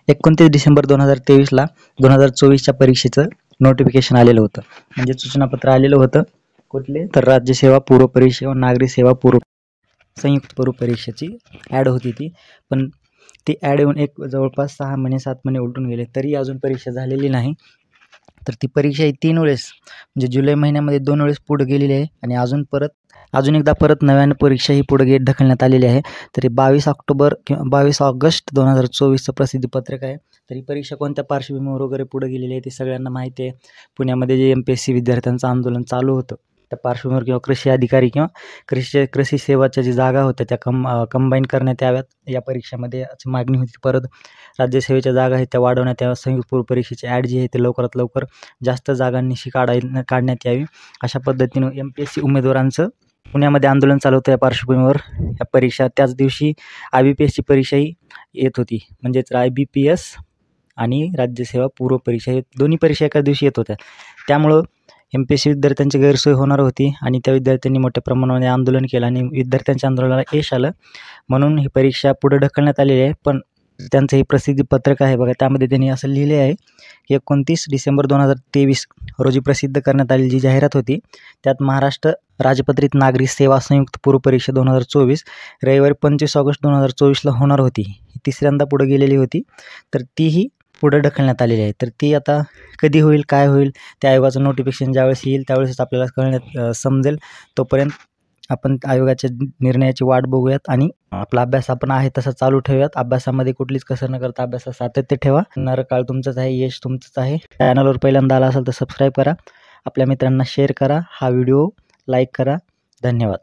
29 डिसेंबर 2023ला 2024च्या परीक्षेचं नोटिफिकेशन आलेलं होतं, म्हणजे सूचनापत्र आलेलं होतं. कुठले तर राज्यसेवा पूर्व परीक्षा व नागरी सेवा पूर्व संयुक्त पूर्व परीक्षेची ॲड होती ती, पण ती ॲड येऊन जवळपास 6 महिने 7 महिने उलटून गेले तरी अजून परीक्षा झालेली नाही. तर ती परीक्षा ही 3 वेळेस म्हणजे जुलै महिन्यामध्ये 2 वेळेस पुढे गेलेली आहे आणि अजून एकदा परत नव्यानं परीक्षा ही पुढे ढकलण्यात आलेली आहे. तरी 22 ऑक्टोबर किंवा 22 ऑगस्ट 2024चं प्रसिद्धीपत्रक आहे. तरी परीक्षा कोणत्या पार्श्वभूमीवर वगैरे पुढे गेलेली आहे ते सगळ्यांना माहिती आहे. पुण्यामध्ये जे MPSC विद्यार्थ्यांचं आंदोलन चालू होतं त्या पार्श्वभूमीवर किंवा कृषी अधिकारी किंवा कृषी सेवाच्या जी जागा होत्या त्या कंबाईन करण्यात याव्यात या परीक्षेमध्ये अशी मागणी होती. परत राज्यसेवेच्या जागा आहेत त्या वाढवण्यात याव्या. संयुक्त पूर्व परीक्षेची ॲड जी आहे ते लवकरात लवकर जास्त जागांनिशी काढण्यात यावी. अशा पद्धतीनं MPSC उमेदवारांचं पुण्यामध्ये आंदोलन चालू होतं. या पार्श्वभूमीवर या परीक्षा त्याच दिवशी IBPSची परीक्षाही येत होती, म्हणजेच IBPS आणि राज्यसेवा पूर्व परीक्षा हे दोन्ही परीक्षा एकाच दिवशी येत होत्या. त्यामुळं MPSC विद्यार्थ्यांची गैरसोय होणार होती आणि त्या विद्यार्थ्यांनी मोठ्या प्रमाणामध्ये आंदोलन केलं आणि विद्यार्थ्यांच्या आंदोलनाला यश आलं, म्हणून ही परीक्षा पुढे ढकलण्यात आलेली आहे. पण त्यांचं हे प्रसिद्धीपत्रक आहे बघा, त्यामध्ये त्यांनी असं लिहिले आहे की 29 डिसेंबर 2023 रोजी प्रसिद्ध करण्यात आलेली जी जाहिरात होती त्यात महाराष्ट्र राजपत्रित नागरी सेवा संयुक्त पूर्व परीक्षा 2024 रविवारी 25 ऑगस्ट 2024ला होणार होती. ही तिसऱ्यांदा पुढे गेलेली होती, तर तीही पुढे ढकलण्यात आलेली आहे. तर ती आता कधी होईल, काय होईल, त्या आयोगाचं नोटिफिकेशन ज्यावेळेस येईल त्यावेळेस आपल्याला समजेल. तोपर्यंत आपण आयोगाच्या निर्णयाची वाट बघूयात आणि आपला अभ्यास आपण आहे तसा चालू ठेवूयात. अभ्यासामध्ये कुठलीच कसर न करता अभ्यासात सातत्य ठेवा. येणारं काळ तुमचंच आहे, यश तुमचंच आहे. चॅनलवर पहिल्यांदा आला असेल तर सबस्क्राईब करा, आपल्या मित्रांना शेअर करा, हा व्हिडिओ लाईक करा. धन्यवाद.